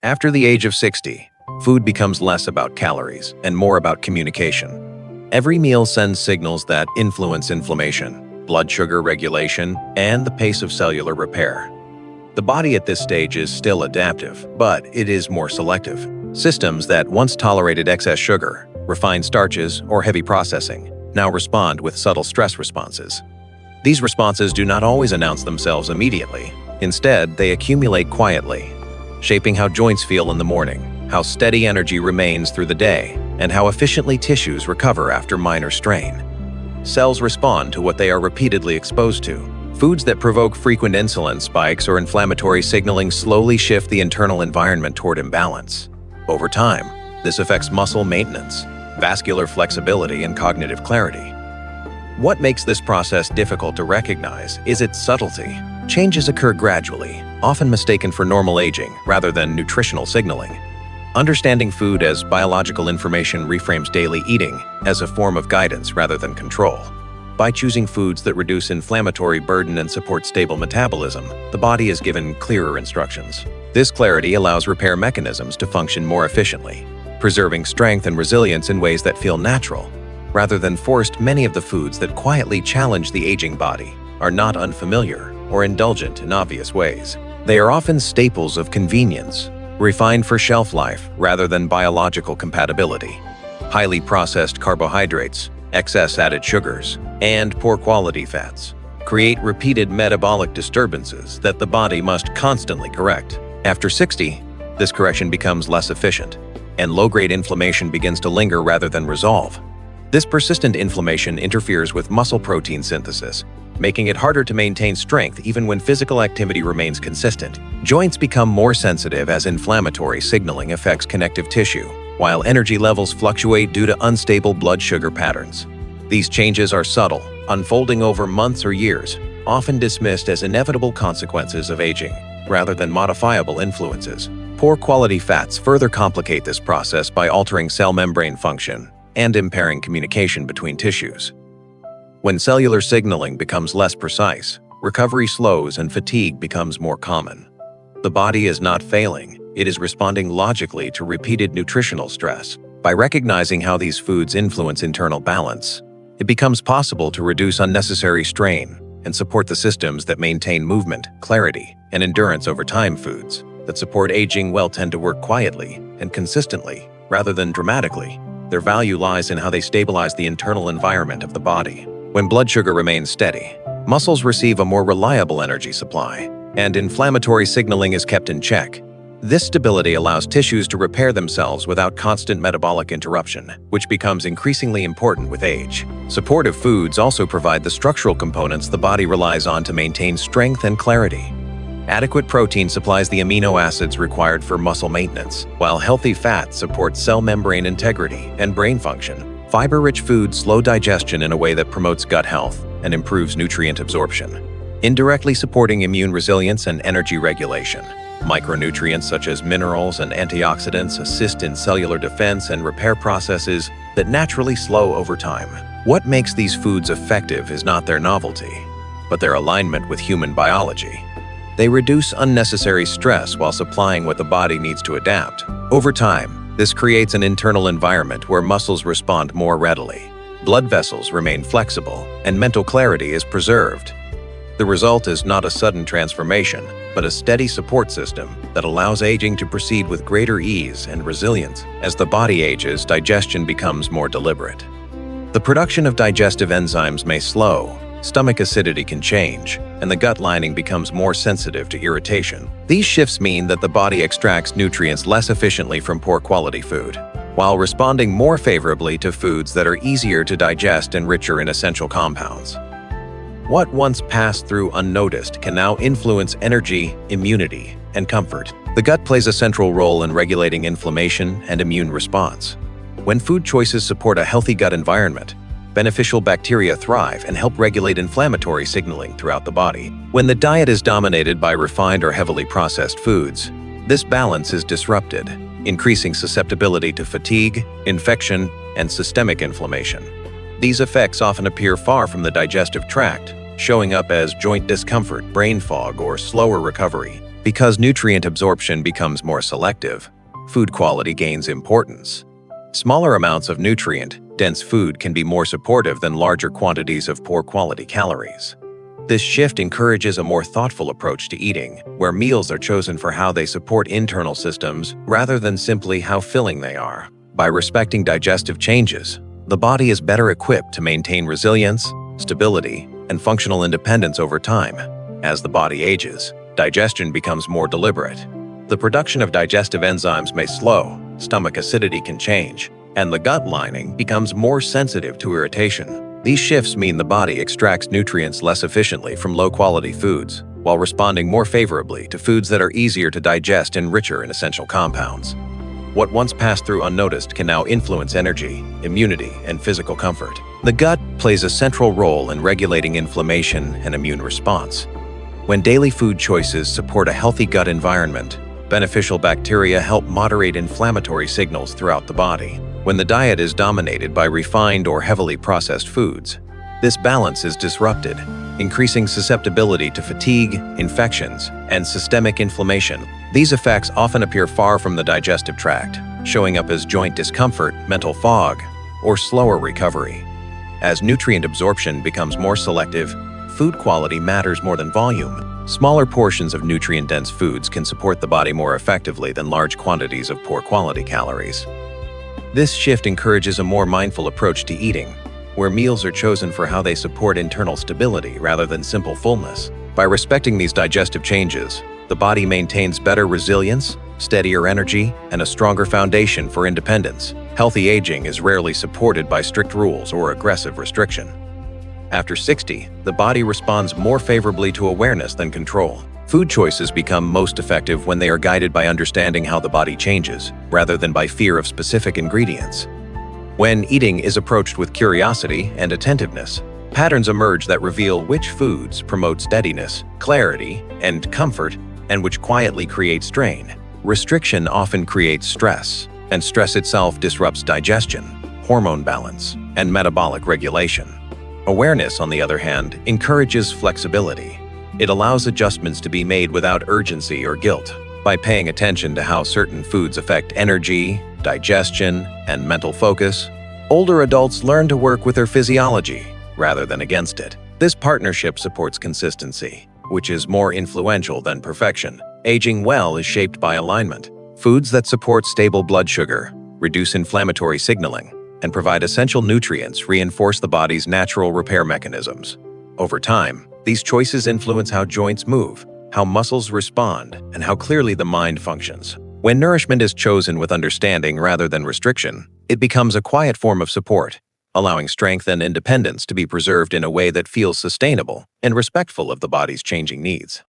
After the age of 60, food becomes less about calories and more about communication. Every meal sends signals that influence inflammation, blood sugar regulation, and the pace of cellular repair. The body at this stage is still adaptive, but it is more selective. Systems that once tolerated excess sugar, refined starches, or heavy processing now respond with subtle stress responses. These responses do not always announce themselves immediately. Instead, they accumulate quietly, shaping how joints feel in the morning, how steady energy remains through the day, and how efficiently tissues recover after minor strain. Cells respond to what they are repeatedly exposed to. Foods that provoke frequent insulin spikes or inflammatory signaling slowly shift the internal environment toward imbalance. Over time, this affects muscle maintenance, vascular flexibility, and cognitive clarity. What makes this process difficult to recognize is its subtlety. Changes occur gradually, often mistaken for normal aging rather than nutritional signaling. Understanding food as biological information reframes daily eating as a form of guidance rather than control. By choosing foods that reduce inflammatory burden and support stable metabolism, the body is given clearer instructions. This clarity allows repair mechanisms to function more efficiently, preserving strength and resilience in ways that feel natural, rather than forced. Many of the foods that quietly challenge the aging body are not unfamiliar or indulgent in obvious ways. They are often staples of convenience, refined for shelf life rather than biological compatibility. Highly processed carbohydrates, excess added sugars, and poor quality fats create repeated metabolic disturbances that the body must constantly correct. After 60, this correction becomes less efficient, and low-grade inflammation begins to linger rather than resolve. This persistent inflammation interferes with muscle protein synthesis, making it harder to maintain strength even when physical activity remains consistent. Joints become more sensitive as inflammatory signaling affects connective tissue, while energy levels fluctuate due to unstable blood sugar patterns. These changes are subtle, unfolding over months or years, often dismissed as inevitable consequences of aging, rather than modifiable influences. Poor quality fats further complicate this process by altering cell membrane function and impairing communication between tissues. When cellular signaling becomes less precise, recovery slows and fatigue becomes more common. The body is not failing, it is responding logically to repeated nutritional stress. By recognizing how these foods influence internal balance, it becomes possible to reduce unnecessary strain and support the systems that maintain movement, clarity, and endurance over time. Foods that support aging well tend to work quietly and consistently, rather than dramatically. Their value lies in how they stabilize the internal environment of the body. When blood sugar remains steady, muscles receive a more reliable energy supply, and inflammatory signaling is kept in check. This stability allows tissues to repair themselves without constant metabolic interruption, which becomes increasingly important with age. Supportive foods also provide the structural components the body relies on to maintain strength and clarity. Adequate protein supplies the amino acids required for muscle maintenance, while healthy fat supports cell membrane integrity and brain function. Fiber-rich foods slow digestion in a way that promotes gut health and improves nutrient absorption, indirectly supporting immune resilience and energy regulation. Micronutrients such as minerals and antioxidants assist in cellular defense and repair processes that naturally slow over time. What makes these foods effective is not their novelty, but their alignment with human biology. They reduce unnecessary stress while supplying what the body needs to adapt. Over time, this creates an internal environment where muscles respond more readily, blood vessels remain flexible, and mental clarity is preserved. The result is not a sudden transformation, but a steady support system that allows aging to proceed with greater ease and resilience. As the body ages, digestion becomes more deliberate. The production of digestive enzymes may slow, stomach acidity can change, and the gut lining becomes more sensitive to irritation. These shifts mean that the body extracts nutrients less efficiently from poor quality food, while responding more favorably to foods that are easier to digest and richer in essential compounds. What once passed through unnoticed can now influence energy, immunity, and comfort. The gut plays a central role in regulating inflammation and immune response. When food choices support a healthy gut environment, beneficial bacteria thrive and help regulate inflammatory signaling throughout the body. When the diet is dominated by refined or heavily processed foods, this balance is disrupted, increasing susceptibility to fatigue, infection, and systemic inflammation. These effects often appear far from the digestive tract, showing up as joint discomfort, brain fog, or slower recovery. Because nutrient absorption becomes more selective, food quality gains importance. Smaller amounts of nutrient-dense food can be more supportive than larger quantities of poor-quality calories. This shift encourages a more thoughtful approach to eating, where meals are chosen for how they support internal systems rather than simply how filling they are. By respecting digestive changes, the body is better equipped to maintain resilience, stability, and functional independence over time. As the body ages, digestion becomes more deliberate. The production of digestive enzymes may slow, stomach acidity can change, and the gut lining becomes more sensitive to irritation. These shifts mean the body extracts nutrients less efficiently from low-quality foods, while responding more favorably to foods that are easier to digest and richer in essential compounds. What once passed through unnoticed can now influence energy, immunity, and physical comfort. The gut plays a central role in regulating inflammation and immune response. When daily food choices support a healthy gut environment, beneficial bacteria help moderate inflammatory signals throughout the body. When the diet is dominated by refined or heavily processed foods, this balance is disrupted, increasing susceptibility to fatigue, infections, and systemic inflammation. These effects often appear far from the digestive tract, showing up as joint discomfort, mental fog, or slower recovery. As nutrient absorption becomes more selective, food quality matters more than volume. Smaller portions of nutrient-dense foods can support the body more effectively than large quantities of poor-quality calories. This shift encourages a more mindful approach to eating, where meals are chosen for how they support internal stability rather than simple fullness. By respecting these digestive changes, the body maintains better resilience, steadier energy, and a stronger foundation for independence. Healthy aging is rarely supported by strict rules or aggressive restriction. After 60, the body responds more favorably to awareness than control. Food choices become most effective when they are guided by understanding how the body changes, rather than by fear of specific ingredients. When eating is approached with curiosity and attentiveness, patterns emerge that reveal which foods promote steadiness, clarity, and comfort, and which quietly create strain. Restriction often creates stress, and stress itself disrupts digestion, hormone balance, and metabolic regulation. Awareness, on the other hand, encourages flexibility. It allows adjustments to be made without urgency or guilt. By paying attention to how certain foods affect energy, digestion, and mental focus, older adults learn to work with their physiology rather than against it. This partnership supports consistency, which is more influential than perfection. Aging well is shaped by alignment. Foods that support stable blood sugar, reduce inflammatory signaling, and provide essential nutrients reinforce the body's natural repair mechanisms. Over time, these choices influence how joints move, how muscles respond, and how clearly the mind functions. When nourishment is chosen with understanding rather than restriction, it becomes a quiet form of support, allowing strength and independence to be preserved in a way that feels sustainable and respectful of the body's changing needs.